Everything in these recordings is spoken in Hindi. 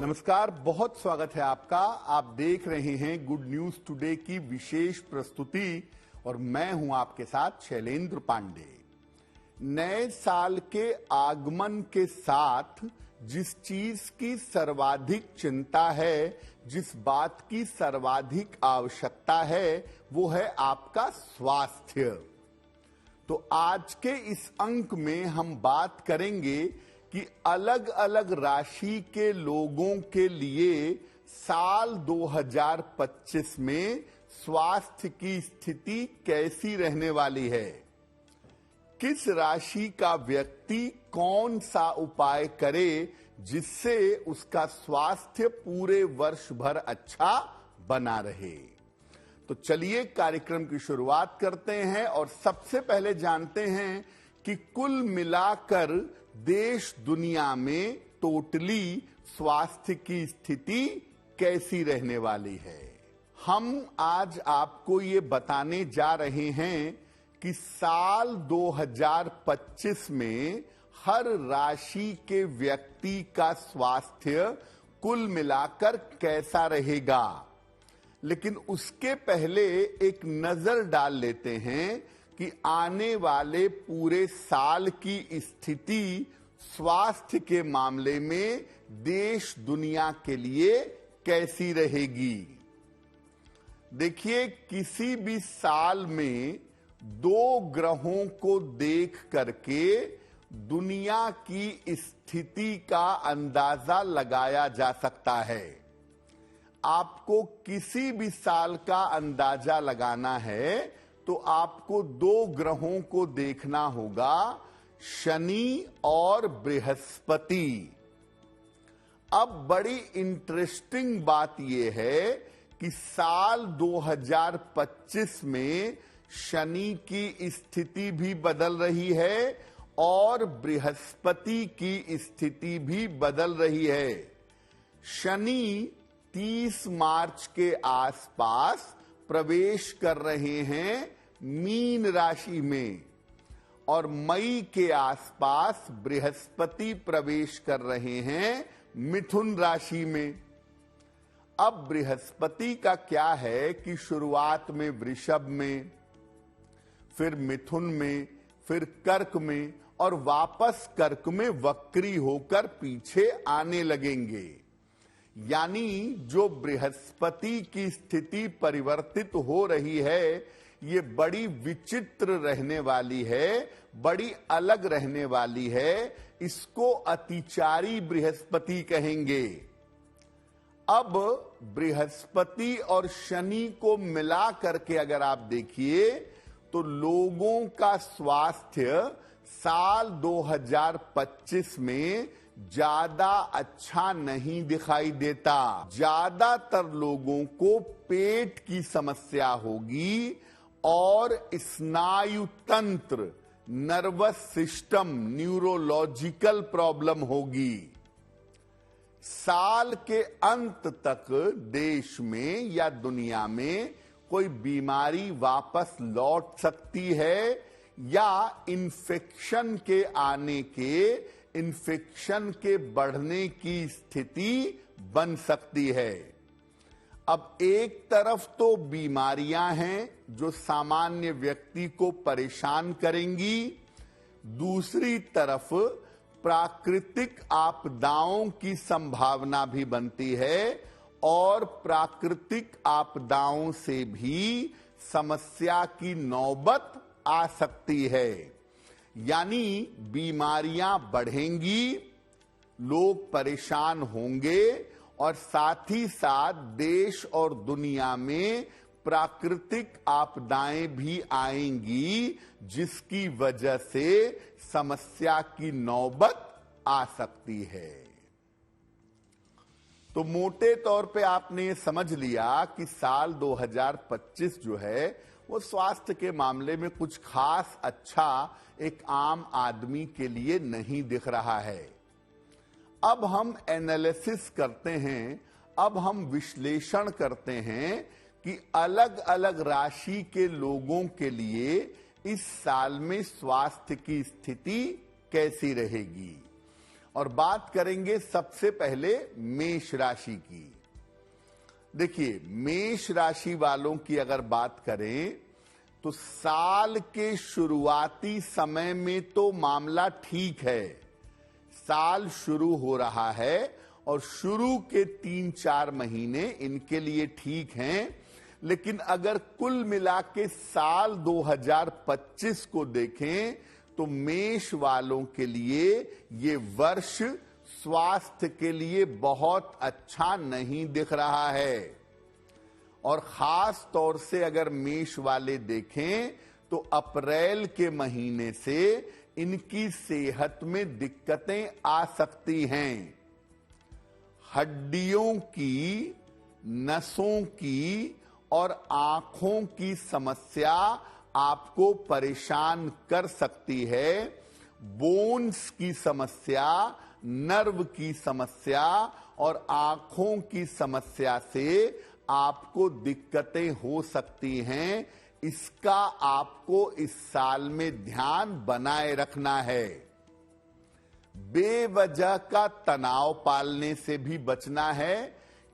नमस्कार, बहुत स्वागत है आपका। आप देख रहे हैं गुड न्यूज टुडे की विशेष प्रस्तुति और मैं हूं आपके साथ शैलेंद्र पांडे। नए साल के आगमन के साथ जिस चीज की सर्वाधिक चिंता है, जिस बात की सर्वाधिक आवश्यकता है, वो है आपका स्वास्थ्य। तो आज के इस अंक में हम बात करेंगे कि अलग अलग राशि के लोगों के लिए साल 2025 में स्वास्थ्य की स्थिति कैसी रहने वाली है। किस राशि का व्यक्ति कौन सा उपाय करे जिससे उसका स्वास्थ्य पूरे वर्ष भर अच्छा बना रहे। तो चलिए कार्यक्रम की शुरुआत करते हैं और सबसे पहले जानते हैं कि कुल मिलाकर देश दुनिया में टोटली स्वास्थ्य की स्थिति कैसी रहने वाली है। हम आज आपको ये बताने जा रहे हैं कि साल 2025 में हर राशि के व्यक्ति का स्वास्थ्य कुल मिलाकर कैसा रहेगा। लेकिन उसके पहले एक नजर डाल लेते हैं कि आने वाले पूरे साल की स्थिति स्वास्थ्य के मामले में देश दुनिया के लिए कैसी रहेगी। देखिए, किसी भी साल में दो ग्रहों को देख करके दुनिया की स्थिति का अंदाजा लगाया जा सकता है। आपको किसी भी साल का अंदाजा लगाना है तो आपको दो ग्रहों को देखना होगा, शनि और बृहस्पति। अब बड़ी इंटरेस्टिंग बात यह है कि साल 2025 में शनि की स्थिति भी बदल रही है और बृहस्पति की स्थिति भी बदल रही है। शनि 30 मार्च के आसपास प्रवेश कर रहे हैं मीन राशि में और मई के आसपास बृहस्पति प्रवेश कर रहे हैं मिथुन राशि में। अब बृहस्पति का क्या है कि शुरुआत में वृषभ में, फिर मिथुन में, फिर कर्क में और वापस कर्क में वक्री होकर पीछे आने लगेंगे। यानी जो बृहस्पति की स्थिति परिवर्तित हो रही है, ये बड़ी विचित्र रहने वाली है, बड़ी अलग रहने वाली है। इसको अतिचारी बृहस्पति कहेंगे। अब बृहस्पति और शनि को मिला करके अगर आप देखिए तो लोगों का स्वास्थ्य साल 2025 में ज्यादा अच्छा नहीं दिखाई देता। ज्यादातर लोगों को पेट की समस्या होगी और स्नायु तंत्र, नर्वस सिस्टम, न्यूरोलॉजिकल प्रॉब्लम होगी। साल के अंत तक देश में या दुनिया में कोई बीमारी वापस लौट सकती है या इन्फेक्शन के बढ़ने की स्थिति बन सकती है। अब एक तरफ तो बीमारियां हैं जो सामान्य व्यक्ति को परेशान करेंगी, दूसरी तरफ प्राकृतिक आपदाओं की संभावना भी बनती है और प्राकृतिक आपदाओं से भी समस्या की नौबत आ सकती है। यानी बीमारियां बढ़ेंगी, लोग परेशान होंगे और साथ ही साथ देश और दुनिया में प्राकृतिक आपदाएं भी आएंगी, जिसकी वजह से समस्या की नौबत आ सकती है। तो मोटे तौर पे आपने समझ लिया कि साल 2025 जो है वो स्वास्थ्य के मामले में कुछ खास अच्छा एक आम आदमी के लिए नहीं दिख रहा है। अब हम एनालिसिस करते हैं, अब हम विश्लेषण करते हैं कि अलग अलग राशि के लोगों के लिए इस साल में स्वास्थ्य की स्थिति कैसी रहेगी। और बात करेंगे सबसे पहले मेष राशि की। देखिए, मेष राशि वालों की अगर बात करें तो साल के शुरुआती समय में तो मामला ठीक है, साल शुरू हो रहा है और शुरू के 3-4 महीने इनके लिए ठीक हैं, लेकिन अगर कुल मिला के साल 2025 को देखें तो मेष वालों के लिए ये वर्ष स्वास्थ्य के लिए बहुत अच्छा नहीं दिख रहा है। और खास तौर से अगर मेष वाले देखें तो अप्रैल के महीने से इनकी सेहत में दिक्कतें आ सकती हैं। हड्डियों की, नसों की और आंखों की समस्या आपको परेशान कर सकती है। बोन्स की समस्या, नर्व की समस्या और आंखों की समस्या से आपको दिक्कतें हो सकती हैं। इसका आपको इस साल में ध्यान बनाए रखना है। बेवजह का तनाव पालने से भी बचना है,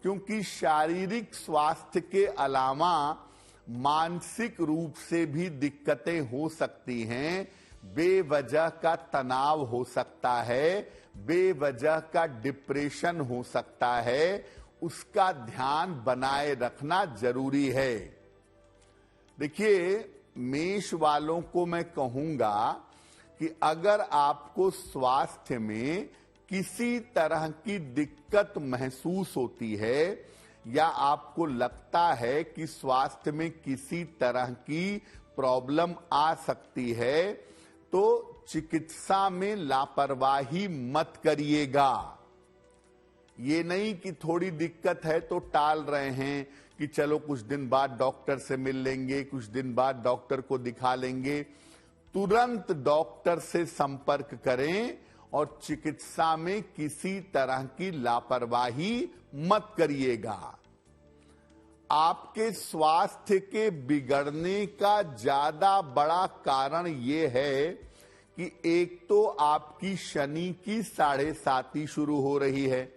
क्योंकि शारीरिक स्वास्थ्य के अलावा मानसिक रूप से भी दिक्कतें हो सकती हैं। बेवजह का तनाव हो सकता है, बेवजह का डिप्रेशन हो सकता है, उसका ध्यान बनाए रखना जरूरी है। देखिए, मेष वालों को मैं कहूंगा कि अगर आपको स्वास्थ्य में किसी तरह की दिक्कत महसूस होती है या आपको लगता है कि स्वास्थ्य में किसी तरह की प्रॉब्लम आ सकती है, तो चिकित्सा में लापरवाही मत करिएगा। ये नहीं कि थोड़ी दिक्कत है तो टाल रहे हैं कि चलो कुछ दिन बाद डॉक्टर से मिल लेंगे, कुछ दिन बाद डॉक्टर को दिखा लेंगे। तुरंत डॉक्टर से संपर्क करें और चिकित्सा में किसी तरह की लापरवाही मत करिएगा। आपके स्वास्थ्य के बिगड़ने का ज्यादा बड़ा कारण यह है कि एक तो आपकी शनि की 7.5 शुरू हो रही है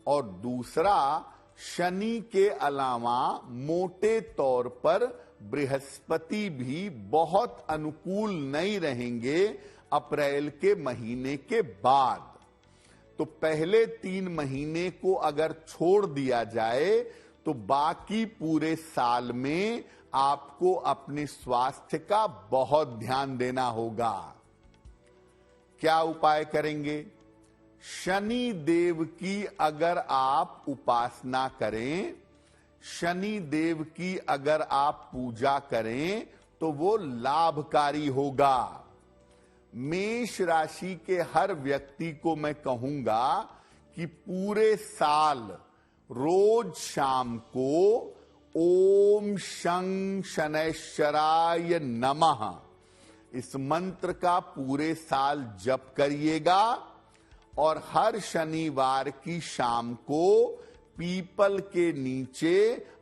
और दूसरा, शनि के अलावा मोटे तौर पर बृहस्पति भी बहुत अनुकूल नहीं रहेंगे अप्रैल के महीने के बाद। तो पहले 3 महीने को अगर छोड़ दिया जाए तो बाकी पूरे साल में आपको अपने स्वास्थ्य का बहुत ध्यान देना होगा। क्या उपाय करेंगे? शनि देव की अगर आप उपासना करें, शनि देव की अगर आप पूजा करें तो वो लाभकारी होगा। मेष राशि के हर व्यक्ति को मैं कहूंगा कि पूरे साल रोज शाम को ओम शं शनैश्चराय नमः इस मंत्र का पूरे साल जप करिएगा और हर शनिवार की शाम को पीपल के नीचे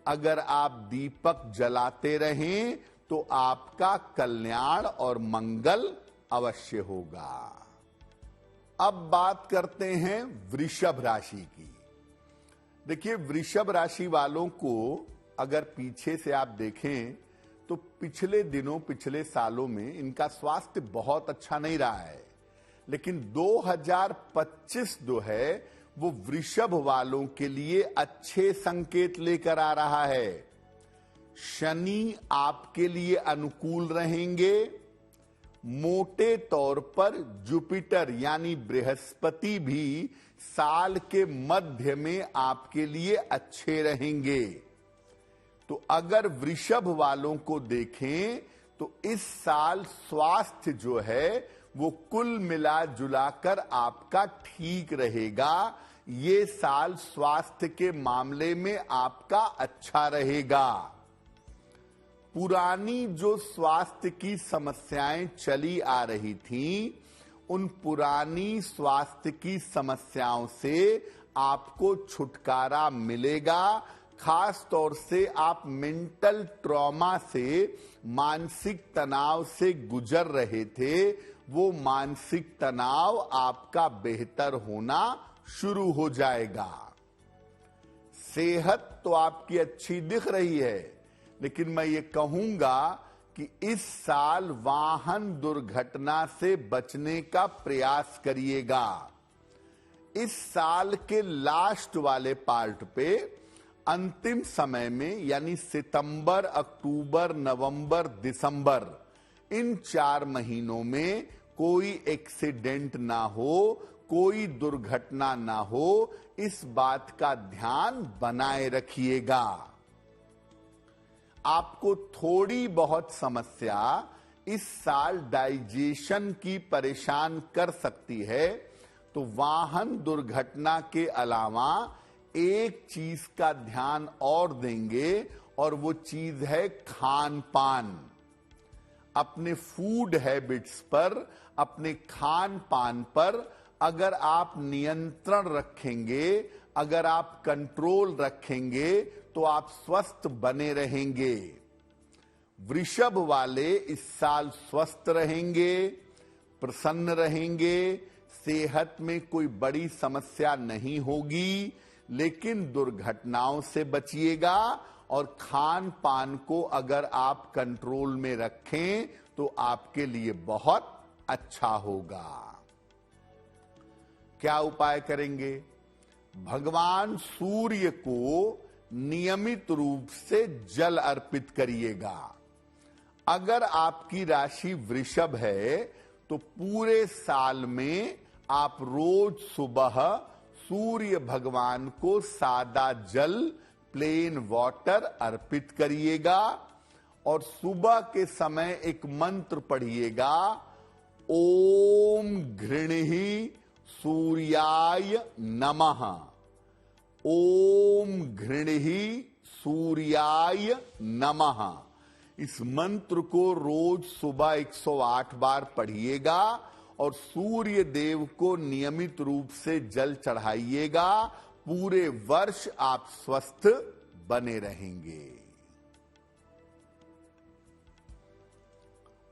अगर आप दीपक जलाते रहें तो आपका कल्याण और मंगल अवश्य होगा। अब बात करते हैं वृषभ राशि की। देखिए, वृषभ राशि वालों को अगर पीछे से आप देखें तो पिछले दिनों, पिछले सालों में इनका स्वास्थ्य बहुत अच्छा नहीं रहा है, लेकिन 2025 जो है वो वृषभ वालों के लिए अच्छे संकेत लेकर आ रहा है। शनि आपके लिए अनुकूल रहेंगे। मोटे तौर पर जुपिटर यानी बृहस्पति भी साल के मध्य में आपके लिए अच्छे रहेंगे। तो अगर वृषभ वालों को देखें तो इस साल स्वास्थ्य जो है वो कुल मिला जुलाकर आपका ठीक रहेगा। ये साल स्वास्थ्य के मामले में आपका अच्छा रहेगा। पुरानी जो स्वास्थ्य की समस्याएं चली आ रही थीं, उन पुरानी स्वास्थ्य की समस्याओं से आपको छुटकारा मिलेगा। खास तौर से आप मेंटल ट्रॉमा से, मानसिक तनाव से गुजर रहे थे, वो मानसिक तनाव आपका बेहतर होना शुरू हो जाएगा। सेहत तो आपकी अच्छी दिख रही है, लेकिन मैं ये कहूंगा कि इस साल वाहन दुर्घटना से बचने का प्रयास करिएगा। इस साल के लास्ट वाले पार्ट पे अंतिम समय में, यानी सितंबर, अक्टूबर, नवंबर, दिसंबर, इन 4 महीनों में कोई एक्सीडेंट ना हो, कोई दुर्घटना ना हो, इस बात का ध्यान बनाए रखिएगा। आपको थोड़ी बहुत समस्या इस साल डाइजेशन की परेशान कर सकती है, तो वाहन दुर्घटना के अलावा एक चीज का ध्यान और देंगे, और वो चीज है खान पान। अपने फूड हैबिट्स पर, अपने खान पान पर अगर आप नियंत्रण रखेंगे, अगर आप कंट्रोल रखेंगे, तो आप स्वस्थ बने रहेंगे। वृषभ वाले इस साल स्वस्थ रहेंगे, प्रसन्न रहेंगे, सेहत में कोई बड़ी समस्या नहीं होगी, लेकिन दुर्घटनाओं से बचिएगा, और खान पान को अगर आप कंट्रोल में रखें तो आपके लिए बहुत अच्छा होगा। क्या उपाय करेंगे? भगवान सूर्य को नियमित रूप से जल अर्पित करिएगा। अगर आपकी राशि वृषभ है तो पूरे साल में आप रोज सुबह सूर्य भगवान को सादा जल, प्लेन वाटर अर्पित करिएगा, और सुबह के समय एक मंत्र पढ़िएगा, ओम घृणहि सूर्याय नमः। ओम घृणहि सूर्याय नमः। इस मंत्र को रोज सुबह 108 बार पढ़िएगा, और सूर्य देव को नियमित रूप से जल चढ़ाइएगा। पूरे वर्ष आप स्वस्थ बने रहेंगे।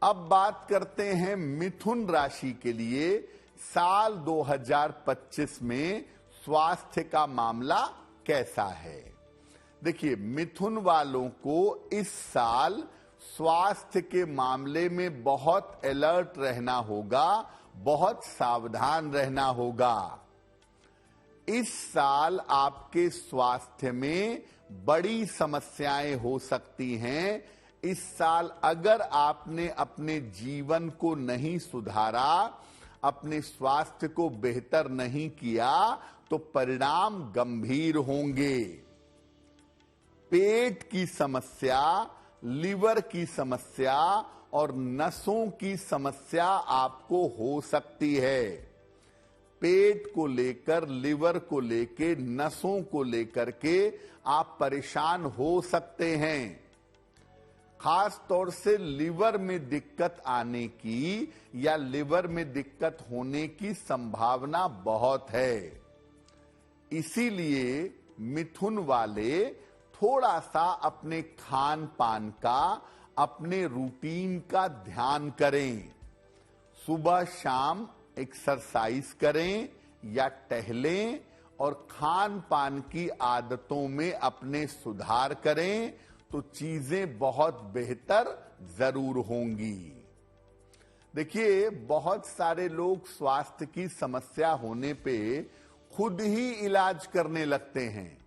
अब बात करते हैं मिथुन राशि के लिए साल 2025 में स्वास्थ्य का मामला कैसा है। देखिए, मिथुन वालों को इस साल स्वास्थ्य के मामले में बहुत अलर्ट रहना होगा, बहुत सावधान रहना होगा। इस साल आपके स्वास्थ्य में बड़ी समस्याएं हो सकती हैं। इस साल अगर आपने अपने जीवन को नहीं सुधारा, अपने स्वास्थ्य को बेहतर नहीं किया, तो परिणाम गंभीर होंगे। पेट की समस्या, लिवर की समस्या और नसों की समस्या आपको हो सकती है। पेट को लेकर, लिवर को लेकर, नसों को लेकर के आप परेशान हो सकते हैं। खास तौर से लिवर में दिक्कत आने की या लिवर में दिक्कत होने की संभावना बहुत है। इसीलिए मिथुन वाले थोड़ा सा अपने खान पान का, अपने रूटीन का ध्यान करें। सुबह शाम एक्सरसाइज करें या टहलें, और खान पान की आदतों में अपने सुधार करें, तो चीजें बहुत बेहतर जरूर होंगी। देखिए, बहुत सारे लोग स्वास्थ्य की समस्या होने पे खुद ही इलाज करने लगते हैं।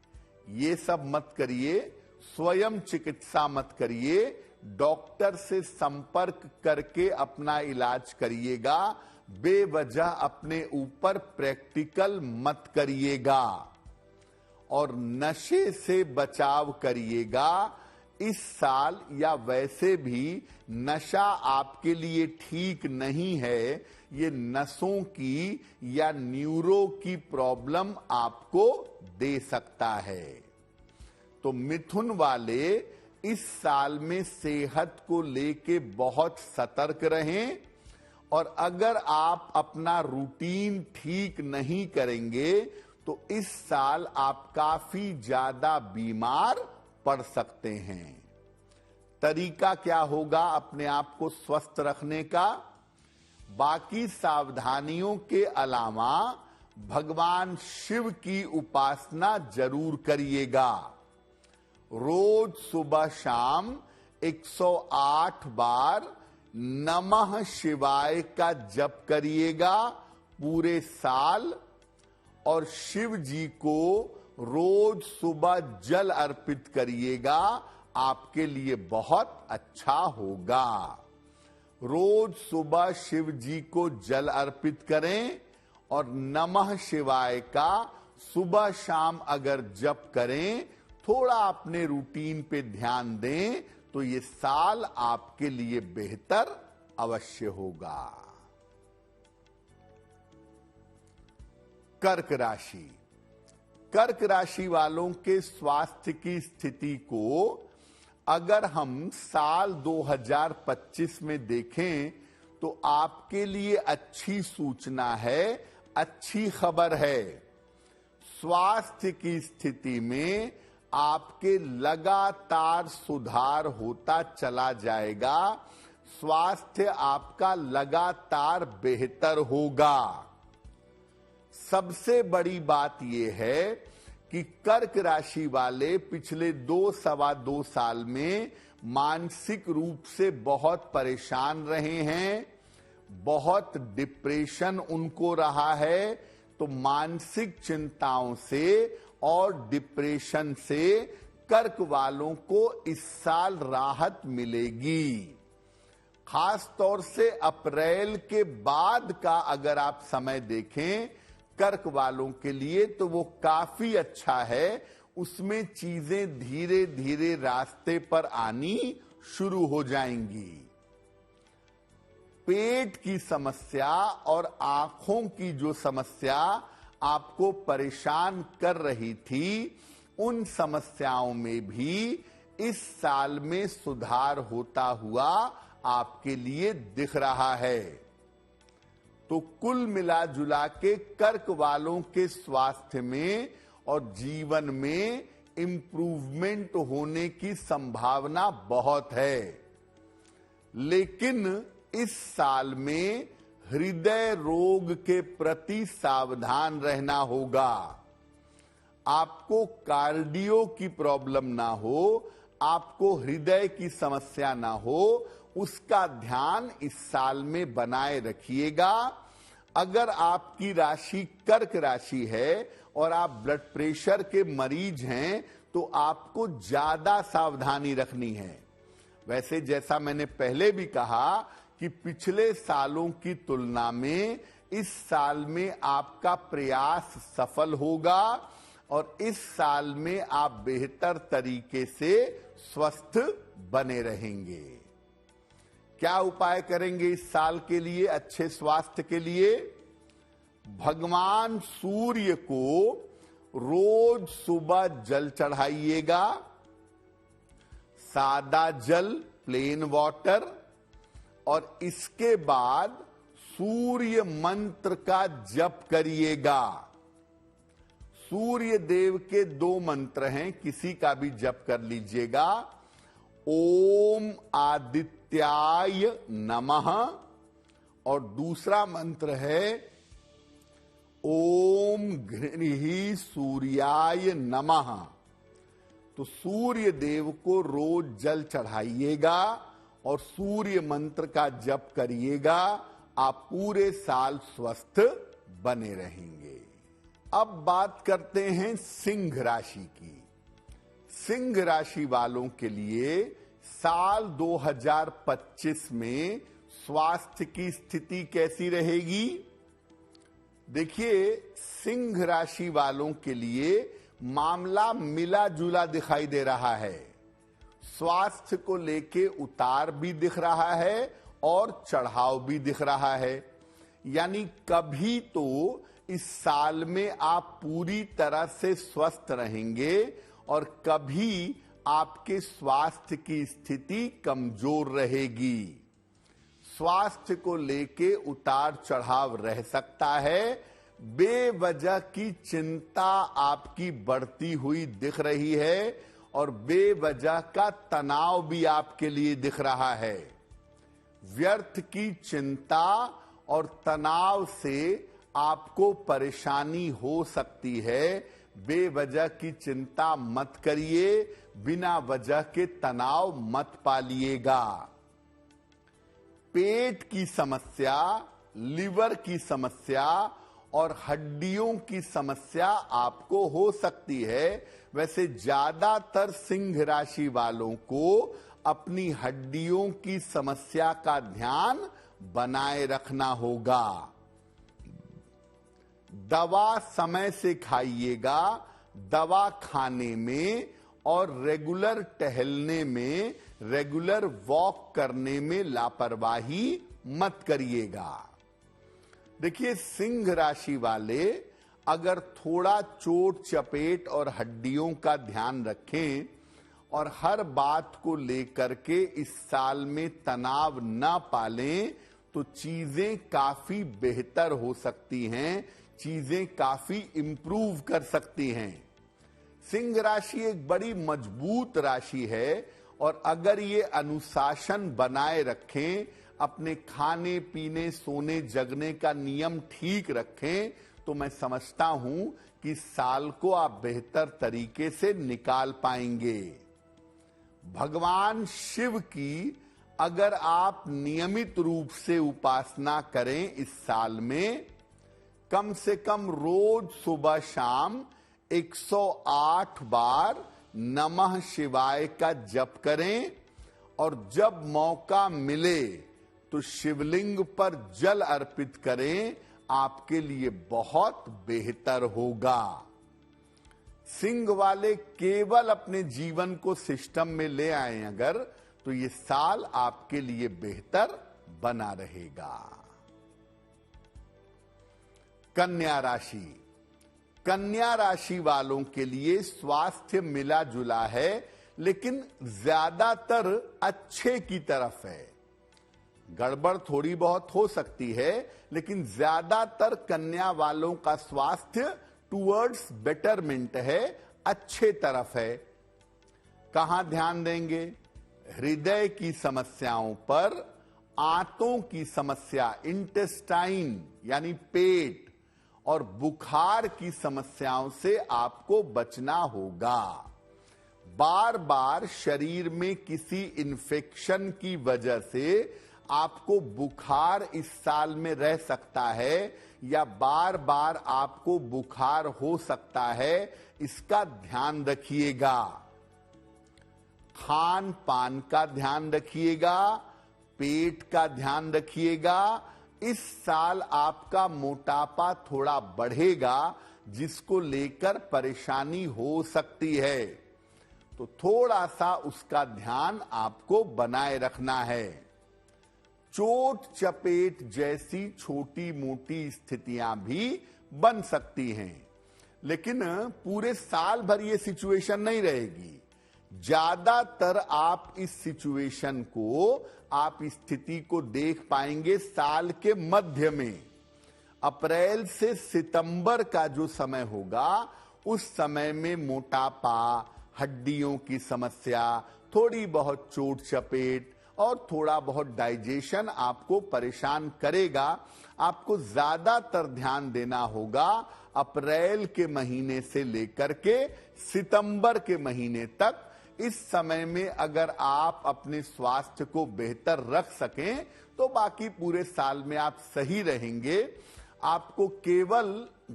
ये सब मत करिए, स्वयं चिकित्सा मत करिए, डॉक्टर से संपर्क करके अपना इलाज करिएगा। बेवजह अपने ऊपर प्रैक्टिकल मत करिएगा, और नशे से बचाव करिएगा। इस साल या वैसे भी नशा आपके लिए ठीक नहीं है। ये नसों की या न्यूरो की प्रॉब्लम आपको दे सकता है। तो मिथुन वाले इस साल में सेहत को लेके बहुत सतर्क रहें, और अगर आप अपना रूटीन ठीक नहीं करेंगे तो इस साल आप काफी ज्यादा बीमार पड़ सकते हैं। तरीका क्या होगा अपने आप को स्वस्थ रखने का? बाकी सावधानियों के अलावा भगवान शिव की उपासना जरूर करिएगा। रोज सुबह शाम 108 बार नमः शिवाय का जप करिएगा पूरे साल, और शिव जी को रोज सुबह जल अर्पित करिएगा, आपके लिए बहुत अच्छा होगा। रोज सुबह शिव जी को जल अर्पित करें और नमः शिवाय का सुबह शाम अगर जप करें, थोड़ा अपने रूटीन पे ध्यान दें तो ये साल आपके लिए बेहतर अवश्य होगा। कर्क राशि। कर्क राशि वालों के स्वास्थ्य की स्थिति को अगर हम साल 2025 में देखें तो आपके लिए अच्छी सूचना है, अच्छी खबर है। स्वास्थ्य की स्थिति में आपके लगातार सुधार होता चला जाएगा, स्वास्थ्य आपका लगातार बेहतर होगा। सबसे बड़ी बात यह है कि कर्क राशि वाले पिछले 2-2.25 साल में मानसिक रूप से बहुत परेशान रहे हैं, बहुत डिप्रेशन उनको रहा है। तो मानसिक चिंताओं से और डिप्रेशन से कर्क वालों को इस साल राहत मिलेगी। खास तौर से अप्रैल के बाद का अगर आप समय देखें कर्क वालों के लिए तो वो काफी अच्छा है। उसमें चीजें धीरे धीरे रास्ते पर आनी शुरू हो जाएंगी। पेट की समस्या और आंखों की जो समस्या आपको परेशान कर रही थी, उन समस्याओं में भी इस साल में सुधार होता हुआ आपके लिए दिख रहा है। तो कुल मिला जुला के कर्क वालों के स्वास्थ्य में और जीवन में इंप्रूवमेंट होने की संभावना बहुत है। लेकिन इस साल में हृदय रोग के प्रति सावधान रहना होगा। आपको कार्डियो की प्रॉब्लम ना हो, आपको हृदय की समस्या ना हो, उसका ध्यान इस साल में बनाए रखिएगा। अगर आपकी राशि कर्क राशि है और आप ब्लड प्रेशर के मरीज हैं तो आपको ज्यादा सावधानी रखनी है। वैसे जैसा मैंने पहले भी कहा कि पिछले सालों की तुलना में इस साल में आपका प्रयास सफल होगा और इस साल में आप बेहतर तरीके से स्वस्थ बने रहेंगे। क्या उपाय करेंगे इस साल के लिए अच्छे स्वास्थ्य के लिए? भगवान सूर्य को रोज सुबह जल चढ़ाइएगा, सादा जल, प्लेन वाटर, और इसके बाद सूर्य मंत्र का जप करिएगा। सूर्य देव के 2 मंत्र हैं, किसी का भी जप कर लीजिएगा। ओम आदित्याय नमः, और दूसरा मंत्र है ओम घृणी सूर्याय नमः। तो सूर्य देव को रोज जल चढ़ाइएगा और सूर्य मंत्र का जप करिएगा। आप पूरे साल स्वस्थ बने रहेंगे। अब बात करते हैं सिंह राशि की। सिंह राशि वालों के लिए साल 2025 में स्वास्थ्य की स्थिति कैसी रहेगी? देखिए, सिंह राशि वालों के लिए मामला मिला जुला दिखाई दे रहा है। स्वास्थ्य को लेके उतार भी दिख रहा है और चढ़ाव भी दिख रहा है। यानी कभी तो इस साल में आप पूरी तरह से स्वस्थ रहेंगे और कभी आपके स्वास्थ्य की स्थिति कमजोर रहेगी। स्वास्थ्य को लेके उतार चढ़ाव रह सकता है। बेवजह की चिंता आपकी बढ़ती हुई दिख रही है और बेवजह का तनाव भी आपके लिए दिख रहा है। व्यर्थ की चिंता और तनाव से आपको परेशानी हो सकती है। बेवजह की चिंता मत करिए, बिना वजह के तनाव मत पालिएगा। पेट की समस्या, लिवर की समस्या और हड्डियों की समस्या आपको हो सकती है। वैसे ज्यादातर सिंह राशि वालों को अपनी हड्डियों की समस्या का ध्यान बनाए रखना होगा। दवा समय से खाइएगा। दवा खाने में और रेगुलर टहलने में, रेगुलर वॉक करने में लापरवाही मत करिएगा। देखिए, सिंह राशि वाले अगर थोड़ा चोट चपेट और हड्डियों का ध्यान रखें और हर बात को लेकर के इस साल में तनाव न पालें तो चीजें काफी बेहतर हो सकती हैं, चीजें काफी इंप्रूव कर सकती हैं। सिंह राशि एक बड़ी मजबूत राशि है और अगर ये अनुशासन बनाए रखें, अपने खाने पीने सोने जगने का नियम ठीक रखें, तो मैं समझता हूं कि साल को आप बेहतर तरीके से निकाल पाएंगे। भगवान शिव की अगर आप नियमित रूप से उपासना करें इस साल में, कम से कम रोज सुबह शाम 108 बार नमः शिवाय का जप करें और जब मौका मिले तो शिवलिंग पर जल अर्पित करें, आपके लिए बहुत बेहतर होगा। सिंह वाले केवल अपने जीवन को सिस्टम में ले आए अगर, तो ये साल आपके लिए बेहतर बना रहेगा। कन्या राशि। कन्या राशि वालों के लिए स्वास्थ्य मिला जुला है, लेकिन ज्यादातर अच्छे की तरफ है। गड़बड़ थोड़ी बहुत हो सकती है, लेकिन ज्यादातर कन्या वालों का स्वास्थ्य टुवर्ड्स बेटरमेंट है, अच्छे तरफ है। कहां ध्यान देंगे? हृदय की समस्याओं पर, आंतों की समस्या इंटेस्टाइन यानी पेट और बुखार की समस्याओं से आपको बचना होगा। बार बार शरीर में किसी इन्फेक्शन की वजह से आपको बुखार इस साल में रह सकता है या बार बार आपको बुखार हो सकता है, इसका ध्यान रखिएगा। खान पान का ध्यान रखिएगा, पेट का ध्यान रखिएगा। इस साल आपका मोटापा थोड़ा बढ़ेगा, जिसको लेकर परेशानी हो सकती है, तो थोड़ा सा उसका ध्यान आपको बनाए रखना है। चोट चपेट जैसी छोटी मोटी स्थितियां भी बन सकती हैं, लेकिन पूरे साल भर ये सिचुएशन नहीं रहेगी। ज्यादातर आप इस सिचुएशन को, आप स्थिति को देख पाएंगे साल के मध्य में। अप्रैल से सितंबर का जो समय होगा, उस समय में मोटापा, हड्डियों की समस्या, थोड़ी बहुत चोट चपेट और थोड़ा बहुत डाइजेशन आपको परेशान करेगा। आपको ज्यादातर ध्यान देना होगा अप्रैल के महीने से लेकर के सितंबर के महीने तक। इस समय में अगर आप अपने स्वास्थ्य को बेहतर रख सकें तो बाकी पूरे साल में आप सही रहेंगे। आपको केवल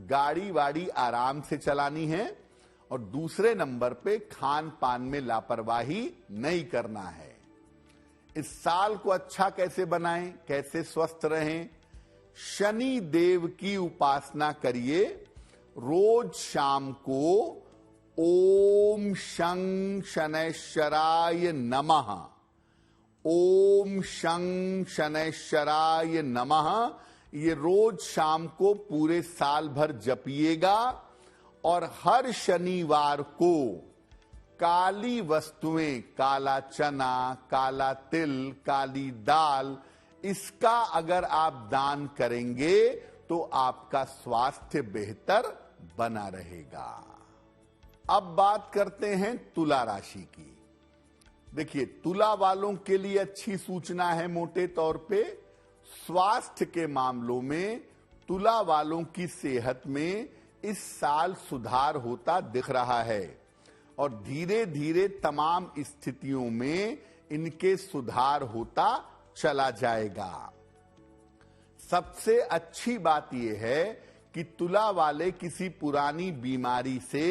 गाड़ी वाड़ी आराम से चलानी है और दूसरे नंबर पे खान पान में लापरवाही नहीं करना है। इस साल को अच्छा कैसे बनाएं, कैसे स्वस्थ रहें? शनि देव की उपासना करिए। रोज शाम को ओम शं शनैश्चराय नमः, ओम शं शनैश्चराय नमः, ये रोज शाम को पूरे साल भर जपिएगा। और हर शनिवार को काली वस्तुएं, काला चना, काला तिल, काली दाल, इसका अगर आप दान करेंगे तो आपका स्वास्थ्य बेहतर बना रहेगा। अब बात करते हैं तुला राशि की। देखिए, तुला वालों के लिए अच्छी सूचना है। मोटे तौर पे स्वास्थ्य के मामलों में तुला वालों की सेहत में इस साल सुधार होता दिख रहा है और धीरे धीरे तमाम स्थितियों में इनके सुधार होता चला जाएगा। सबसे अच्छी बात यह है कि तुला वाले किसी पुरानी बीमारी से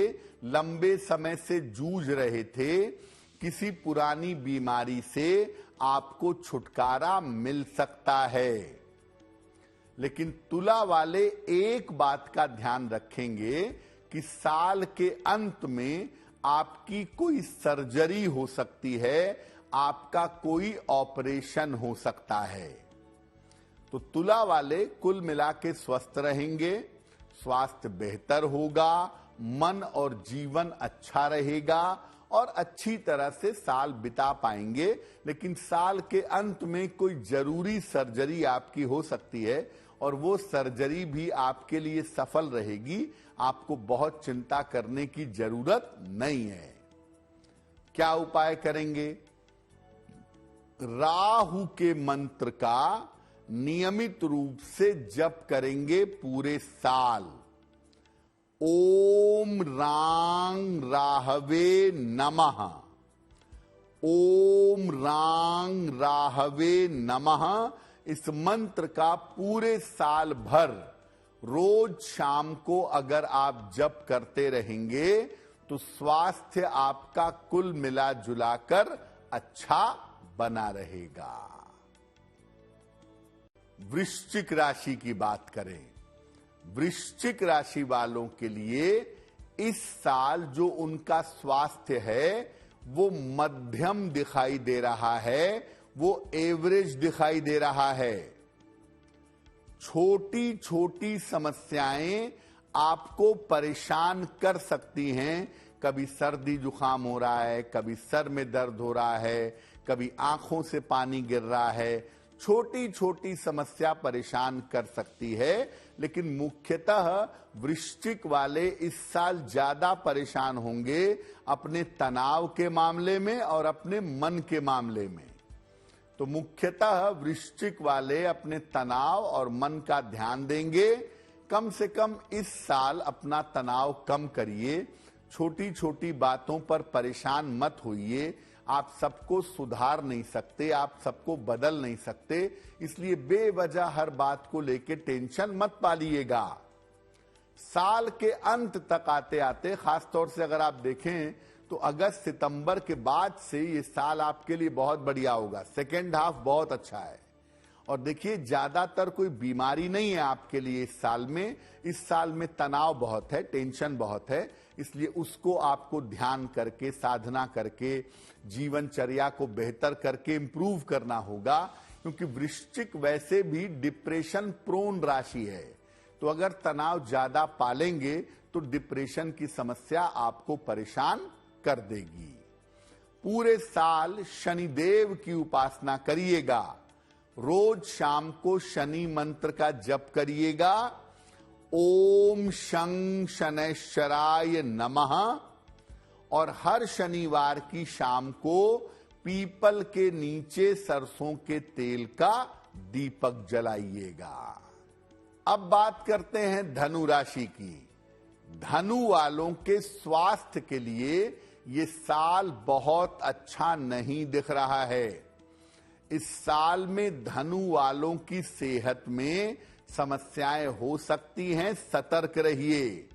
लंबे समय से जूझ रहे थे, किसी पुरानी बीमारी से आपको छुटकारा मिल सकता है। लेकिन तुला वाले एक बात का ध्यान रखेंगे कि साल के अंत में आपकी कोई सर्जरी हो सकती है, आपका कोई ऑपरेशन हो सकता है। तो तुला वाले कुल मिला के स्वस्थ रहेंगे, स्वास्थ्य बेहतर होगा, मन और जीवन अच्छा रहेगा और अच्छी तरह से साल बिता पाएंगे। लेकिन साल के अंत में कोई जरूरी सर्जरी आपकी हो सकती है और वो सर्जरी भी आपके लिए सफल रहेगी, आपको बहुत चिंता करने की जरूरत नहीं है। क्या उपाय करेंगे? राहु के मंत्र का नियमित रूप से जप करेंगे पूरे साल। ओम रांग राहवे नमः, ओम रांग राहवे नमः। इस मंत्र का पूरे साल भर रोज शाम को अगर आप जप करते रहेंगे तो स्वास्थ्य आपका कुल मिला जुलाकर अच्छा बना रहेगा। वृश्चिक राशि की बात करें, वृश्चिक राशि वालों के लिए इस साल जो उनका स्वास्थ्य है वो मध्यम दिखाई दे रहा है, वो एवरेज दिखाई दे रहा है। छोटी छोटी समस्याएं आपको परेशान कर सकती हैं। कभी सर्दी जुकाम हो रहा है, कभी सर में दर्द हो रहा है, कभी आंखों से पानी गिर रहा है। छोटी छोटी समस्या परेशान कर सकती है, लेकिन मुख्यतः वृश्चिक वाले इस साल ज्यादा परेशान होंगे अपने तनाव के मामले में और अपने मन के मामले में। तो मुख्यतः वृश्चिक वाले अपने तनाव और मन का ध्यान देंगे। कम से कम इस साल अपना तनाव कम करिए, छोटी छोटी बातों पर परेशान मत होइए। आप सबको सुधार नहीं सकते, आप सबको बदल नहीं सकते, इसलिए बेवजह हर बात को लेके टेंशन मत पालिएगा। साल के अंत तक आते आते, खासतौर से अगर आप देखें तो अगस्त सितंबर के बाद से ये साल आपके लिए बहुत बढ़िया होगा। सेकेंड हाफ बहुत अच्छा है। और देखिए, ज्यादातर कोई बीमारी नहीं है आपके लिए इस साल में। इस साल में तनाव बहुत है, टेंशन बहुत है, इसलिए उसको आपको ध्यान करके, साधना करके, जीवनचर्या को बेहतर करके इंप्रूव करना होगा। क्योंकि वृश्चिक वैसे भी डिप्रेशन प्रोन राशि है, तो अगर तनाव ज्यादा पालेंगे तो डिप्रेशन की समस्या आपको परेशान कर देगी। पूरे साल शनिदेव की उपासना करिएगा। रोज शाम को शनि मंत्र का जप करिएगा। ओम शं शनैश्चराय नमः। और हर शनिवार की शाम को पीपल के नीचे सरसों के तेल का दीपक जलाइएगा। अब बात करते हैं धनु राशि की। धनु वालों के स्वास्थ्य के लिए ये साल बहुत अच्छा नहीं दिख रहा है। इस साल में धनु वालों की सेहत में समस्याएं हो सकती हैं, सतर्क रहिए।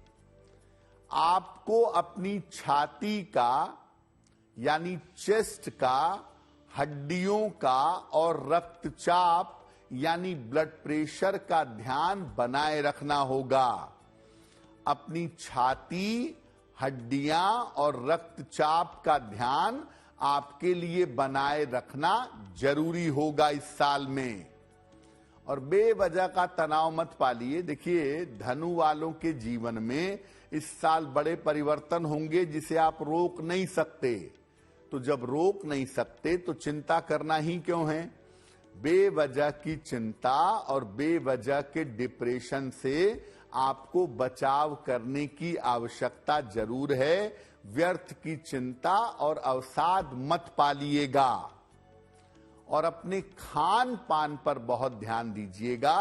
आपको अपनी छाती का यानी चेस्ट का, हड्डियों का और रक्तचाप यानी ब्लड प्रेशर का ध्यान बनाए रखना होगा। अपनी छाती, हड्डियां और रक्तचाप का ध्यान आपके लिए बनाए रखना जरूरी होगा इस साल में। और बेवजह का तनाव मत पालिए। देखिए, धनु वालों के जीवन में इस साल बड़े परिवर्तन होंगे जिसे आप रोक नहीं सकते। तो जब रोक नहीं सकते तो चिंता करना ही क्यों है? बेवजह की चिंता और बेवजह के डिप्रेशन से आपको बचाव करने की आवश्यकता जरूर है। व्यर्थ की चिंता और अवसाद मत पालिएगा। और अपने खान पान पर बहुत ध्यान दीजिएगा,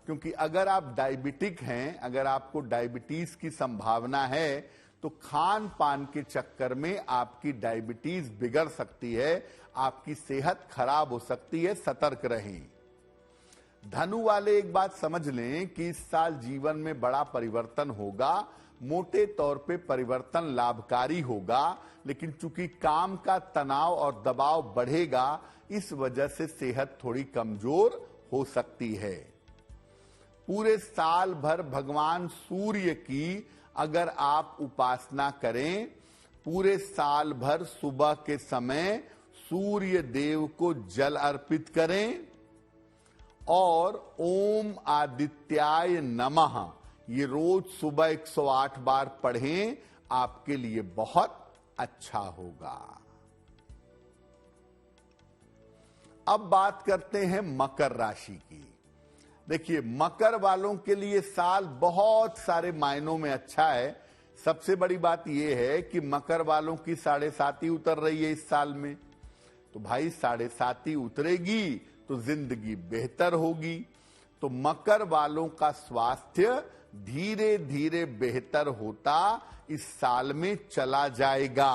क्योंकि अगर आप डायबिटिक हैं, अगर आपको डायबिटीज की संभावना है, तो खान पान के चक्कर में आपकी डायबिटीज बिगड़ सकती है, आपकी सेहत खराब हो सकती है। सतर्क रहें। धनु वाले एक बात समझ लें कि इस साल जीवन में बड़ा परिवर्तन होगा। मोटे तौर पे परिवर्तन लाभकारी होगा, लेकिन चूंकि काम का तनाव और दबाव बढ़ेगा, इस वजह से सेहत थोड़ी कमजोर हो सकती है। पूरे साल भर भगवान सूर्य की अगर आप उपासना करें, पूरे साल भर सुबह के समय सूर्य देव को जल अर्पित करें और ओम आदित्याय नमः ये रोज सुबह 108 बार पढ़ें, आपके लिए बहुत अच्छा होगा। अब बात करते हैं मकर राशि की। देखिए, मकर वालों के लिए साल बहुत सारे मायनों में अच्छा है। सबसे बड़ी बात यह है कि मकर वालों की 7.5 उतर रही है इस साल में, तो भाई 7.5 उतरेगी तो जिंदगी बेहतर होगी। तो मकर वालों का स्वास्थ्य धीरे धीरे बेहतर होता इस साल में चला जाएगा।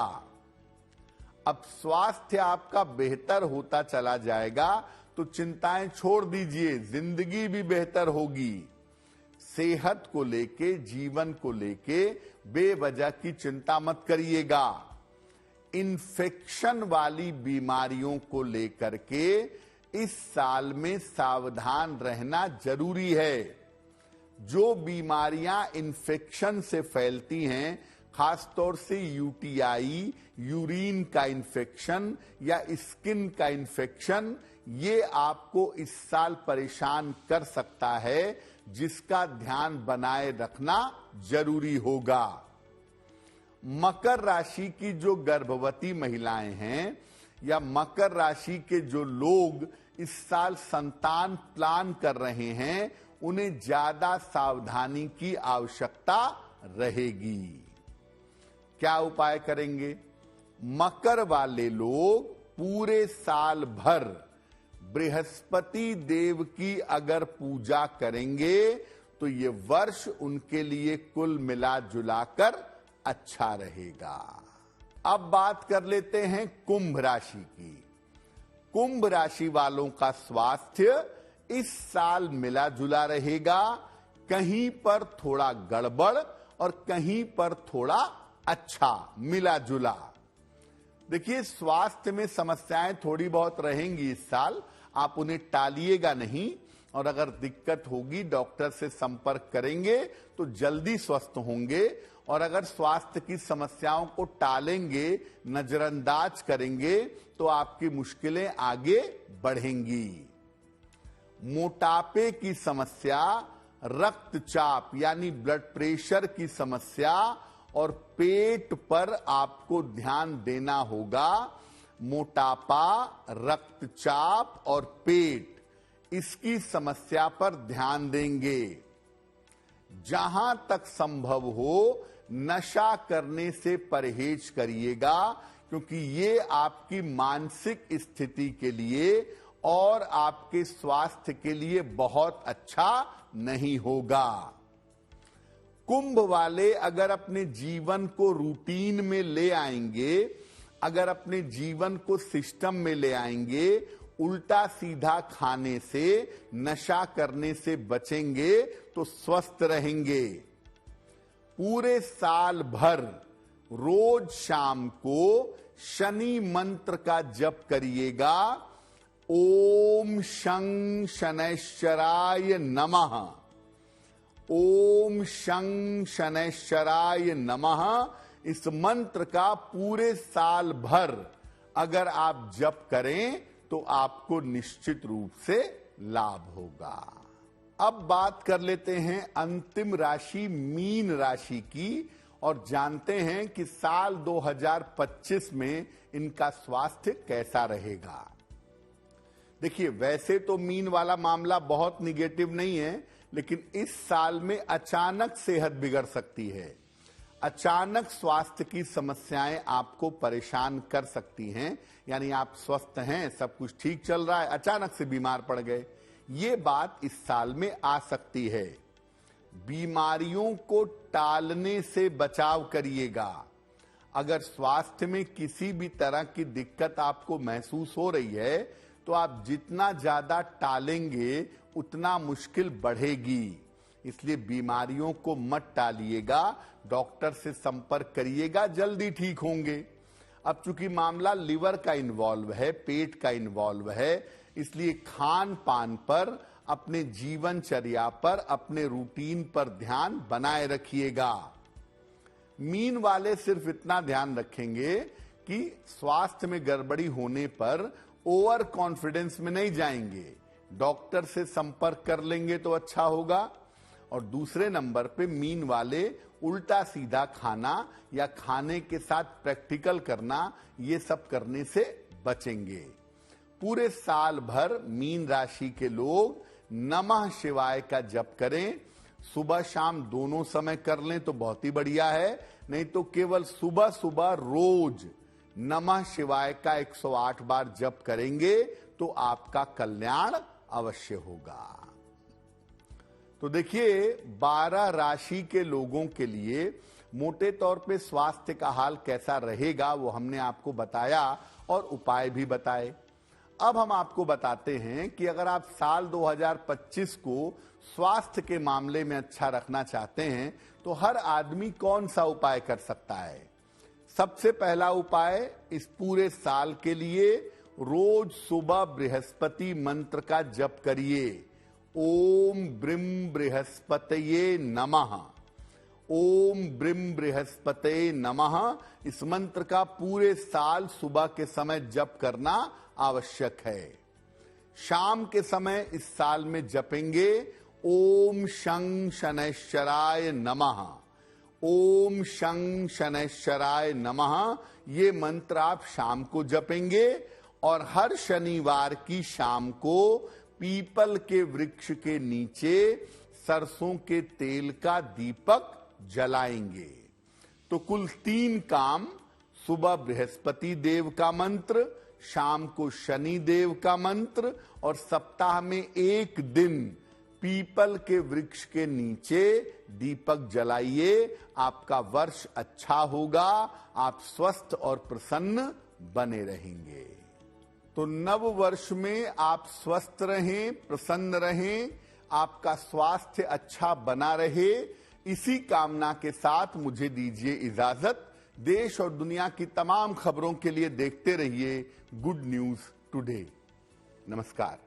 अब स्वास्थ्य आपका बेहतर होता चला जाएगा तो चिंताएं छोड़ दीजिए, जिंदगी भी बेहतर होगी। सेहत को लेके, जीवन को लेके बेवजह की चिंता मत करिएगा। इन्फेक्शन वाली बीमारियों को लेकर के इस साल में सावधान रहना जरूरी है। जो बीमारियां इन्फेक्शन से फैलती हैं, खासतौर से यूटीआई, यूरिन का इन्फेक्शन या स्किन का इन्फेक्शन, ये आपको इस साल परेशान कर सकता है, जिसका ध्यान बनाए रखना जरूरी होगा। मकर राशि की जो गर्भवती महिलाएं हैं या मकर राशि के जो लोग इस साल संतान प्लान कर रहे हैं, उन्हें ज्यादा सावधानी की आवश्यकता रहेगी। क्या उपाय करेंगे? मकर वाले लोग पूरे साल भर बृहस्पति देव की अगर पूजा करेंगे तो ये वर्ष उनके लिए कुल मिला जुलाकर अच्छा रहेगा। अब बात कर लेते हैं कुंभ राशि की। कुंभ राशि वालों का स्वास्थ्य इस साल मिला जुला रहेगा, कहीं पर थोड़ा गड़बड़ और कहीं पर थोड़ा अच्छा मिला जुला। देखिए, स्वास्थ्य में समस्याएं थोड़ी बहुत रहेंगी इस साल, आप उन्हें टालिएगा नहीं, और अगर दिक्कत होगी डॉक्टर से संपर्क करेंगे तो जल्दी स्वस्थ होंगे। और अगर स्वास्थ्य की समस्याओं को टालेंगे, नजरअंदाज करेंगे, तो आपकी मुश्किलें आगे बढ़ेंगी। मोटापे की समस्या, रक्तचाप यानी ब्लड प्रेशर की समस्या और पेट पर आपको ध्यान देना होगा। मोटापा, रक्तचाप और पेट, इसकी समस्या पर ध्यान देंगे। जहां तक संभव हो नशा करने से परहेज करिएगा, क्योंकि ये आपकी मानसिक स्थिति के लिए और आपके स्वास्थ्य के लिए बहुत अच्छा नहीं होगा। कुंभ वाले अगर अपने जीवन को रूटीन में ले आएंगे, अगर अपने जीवन को सिस्टम में ले आएंगे, उल्टा सीधा खाने से, नशा करने से बचेंगे तो स्वस्थ रहेंगे। पूरे साल भर रोज शाम को शनि मंत्र का जप करिएगा। ओम शं शनैश्चराय नमः, ओम शं शनैश्चराय नमः। इस मंत्र का पूरे साल भर अगर आप जप करें तो आपको निश्चित रूप से लाभ होगा। अब बात कर लेते हैं अंतिम राशि मीन राशि की और जानते हैं कि साल 2025 में इनका स्वास्थ्य कैसा रहेगा। देखिए, वैसे तो मीन वाला मामला बहुत निगेटिव नहीं है, लेकिन इस साल में अचानक सेहत बिगड़ सकती है। अचानक स्वास्थ्य की समस्याएं आपको परेशान कर सकती हैं। यानी आप स्वस्थ हैं, सब कुछ ठीक चल रहा है, अचानक से बीमार पड़ गए। ये बात इस साल में आ सकती है। बीमारियों को टालने से बचाव करिएगा। अगर स्वास्थ्य में किसी भी तरह की दिक्कत आपको महसूस हो रही है तो आप जितना ज्यादा टालेंगे उतना मुश्किल बढ़ेगी। इसलिए बीमारियों को मत टालिएगा, डॉक्टर से संपर्क करिएगा, जल्दी ठीक होंगे। अब चूंकि मामला लिवर का इन्वॉल्व है, पेट का इन्वॉल्व है, इसलिए खान पान पर, अपने जीवनचर्या पर, अपने रूटीन पर ध्यान बनाए रखिएगा। मीन वाले सिर्फ इतना ध्यान रखेंगे कि स्वास्थ्य में गड़बड़ी होने पर ओवर कॉन्फिडेंस में नहीं जाएंगे, डॉक्टर से संपर्क कर लेंगे तो अच्छा होगा। और दूसरे नंबर पे मीन वाले उल्टा सीधा खाना या खाने के साथ प्रैक्टिकल करना, ये सब करने से बचेंगे। पूरे साल भर मीन राशि के लोग नमः शिवाय का जप करें। सुबह शाम दोनों समय कर लें तो बहुत ही बढ़िया है, नहीं तो केवल सुबह सुबह रोज नमः शिवाय का 108 बार जप करेंगे तो आपका कल्याण अवश्य होगा। तो देखिए, 12 राशि के लोगों के लिए मोटे तौर पे स्वास्थ्य का हाल कैसा रहेगा वो हमने आपको बताया और उपाय भी बताए। अब हम आपको बताते हैं कि अगर आप साल 2025 को स्वास्थ्य के मामले में अच्छा रखना चाहते हैं तो हर आदमी कौन सा उपाय कर सकता है। सबसे पहला उपाय, इस पूरे साल के लिए रोज सुबह बृहस्पति मंत्र का जप करिए। ओम ब्रीम बृहस्पतये नमः, ओम ब्रीम बृहस्पतये नमः। इस मंत्र का पूरे साल सुबह के समय जप करना आवश्यक है। शाम के समय इस साल में जपेंगे ओम शं शनैश्चराय नमः, ओम शं शनैश्चराय नमः। ये मंत्र आप शाम को जपेंगे और हर शनिवार की शाम को पीपल के वृक्ष के नीचे सरसों के तेल का दीपक जलाएंगे। तो कुल 3 काम, सुबह बृहस्पति देव का मंत्र, शाम को शनि देव का मंत्र और सप्ताह में 1 दिन पीपल के वृक्ष के नीचे दीपक जलाइए। आपका वर्ष अच्छा होगा, आप स्वस्थ और प्रसन्न बने रहेंगे। तो नव वर्ष में आप स्वस्थ रहें, प्रसन्न रहें, आपका स्वास्थ्य अच्छा बना रहे, इसी कामना के साथ मुझे दीजिए इजाजत। देश और दुनिया की तमाम खबरों के लिए देखते रहिए गुड न्यूज टुडे। नमस्कार।